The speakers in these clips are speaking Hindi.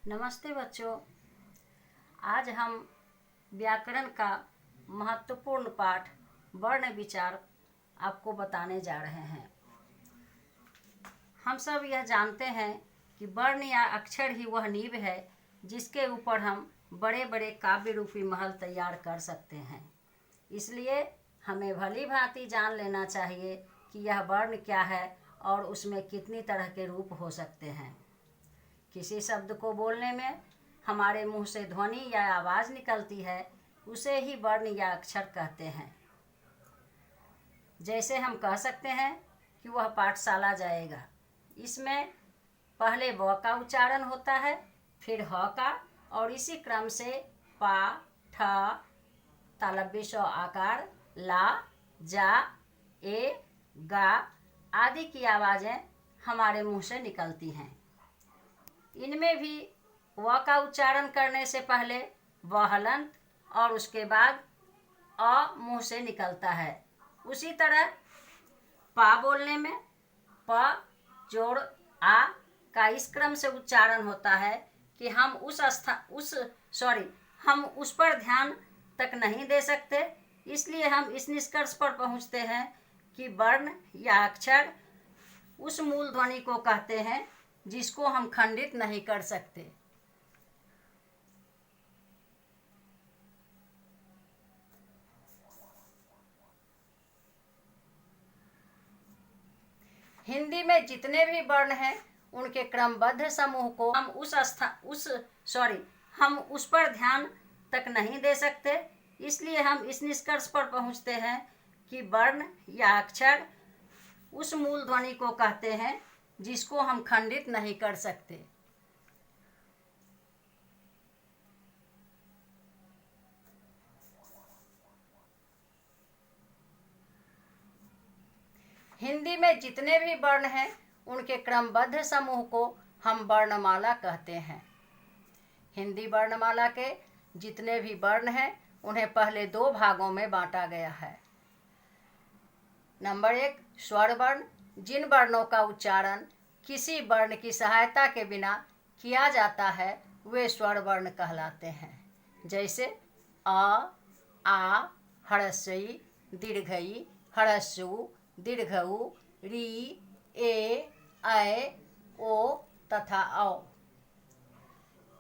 नमस्ते बच्चों। आज हम व्याकरण का महत्वपूर्ण पाठ वर्ण विचार आपको बताने जा रहे हैं। हम सब यह जानते हैं कि वर्ण या अक्षर ही वह नींव है जिसके ऊपर हम बड़े बड़े काव्य रूपी महल तैयार कर सकते हैं। इसलिए हमें भली भांति जान लेना चाहिए कि यह वर्ण क्या है और उसमें कितनी तरह के रूप हो सकते हैं। किसी शब्द को बोलने में हमारे मुंह से ध्वनि या आवाज़ निकलती है, उसे ही वर्ण या अक्षर कहते हैं। जैसे हम कह सकते हैं कि वह पाठशाला जाएगा। इसमें पहले व का उच्चारण होता है, फिर ह का, और इसी क्रम से पा, ठ, तालव्य श आकार, ला, जा, ए, गा आदि की आवाज़ें हमारे मुंह से निकलती हैं। इनमें भी व का उच्चारण करने से पहले व हलंत और उसके बाद अ मुंह से निकलता है। उसी तरह पा बोलने में प जोड़ आ का इस क्रम से उच्चारण होता है कि हम हम उस पर ध्यान तक नहीं दे सकते। इसलिए हम इस निष्कर्ष पर पहुंचते हैं कि वर्ण या अक्षर उस मूल ध्वनि को कहते हैं जिसको हम खंडित नहीं कर सकते। हिंदी में जितने भी वर्ण हैं उनके क्रमबद्ध समूह को हम उस पर ध्यान तक नहीं दे सकते। इसलिए हम इस निष्कर्ष पर पहुंचते हैं कि वर्ण या अक्षर उस मूल ध्वनि को कहते हैं जिसको हम खंडित नहीं कर सकते। हिंदी में जितने भी वर्ण हैं उनके क्रमबद्ध समूह को हम वर्णमाला कहते हैं। हिंदी वर्णमाला के जितने भी वर्ण हैं उन्हें पहले दो भागों में बांटा गया है। नंबर 1, स्वर वर्ण। जिन वर्णों का उच्चारण किसी वर्ण की सहायता के बिना किया जाता है वे स्वर वर्ण कहलाते हैं। जैसे अ, आ, हर्षई, दीर्घई, हर्षु, दीर्घऊ, री, ए, ऐ, ओ तथा औ।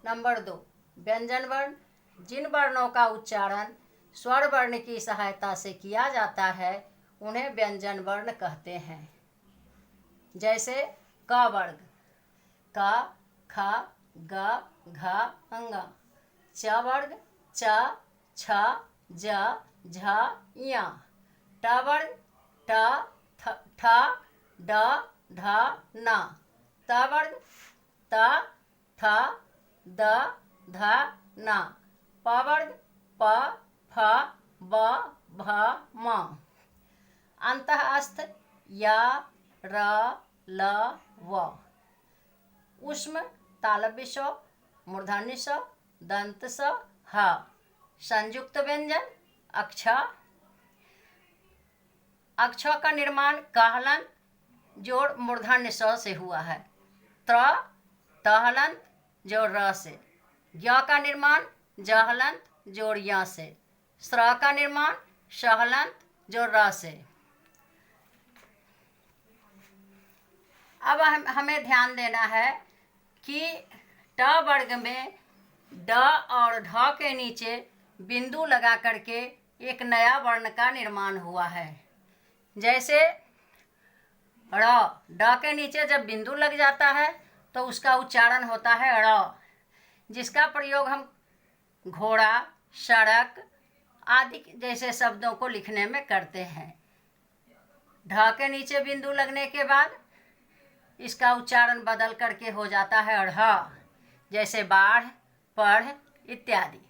नंबर 2, व्यंजन वर्ण। जिन वर्णों का उच्चारण स्वर वर्ण की सहायता से किया जाता है उन्हें व्यंजन वर्ण कहते हैं। जैसे क वर्ग क, ख, ग, घ, ङ। च वर्ग च, छ, ज, झ, ञ। ट वर्ग ट, ठ, ड, ढ, न। त वर्ग त, थ, द, ध, न। प वर्ग प, फ, ब, भ, म। अंतःस्थ य, र, ल, व। ऊष्म तालव्य श, मूर्धन्य ष, दंत स, ह। संयुक्त व्यंजन अक्ष। अक्ष का निर्माण कहलन जोड़ मूर्धन्य स से हुआ है। त्र, तहलंत जोड़ र से। ज्ञ का निर्माण जहलंत जोड़ य से। स्र का निर्माण सहलंत जोड़ र से। अब हमें ध्यान देना है कि ट वर्ग में ड और ढ के नीचे बिंदु लगा करके एक नया वर्ण का निर्माण हुआ है। जैसे ड़, ड के नीचे जब बिंदु लग जाता है तो उसका उच्चारण होता है ड़, जिसका प्रयोग हम घोड़ा, सड़क आदि जैसे शब्दों को लिखने में करते हैं। ढ के नीचे बिंदु लगने के बाद इसका उच्चारण बदल करके हो जाता है अढ़, जैसे बाढ़, पढ़ इत्यादि।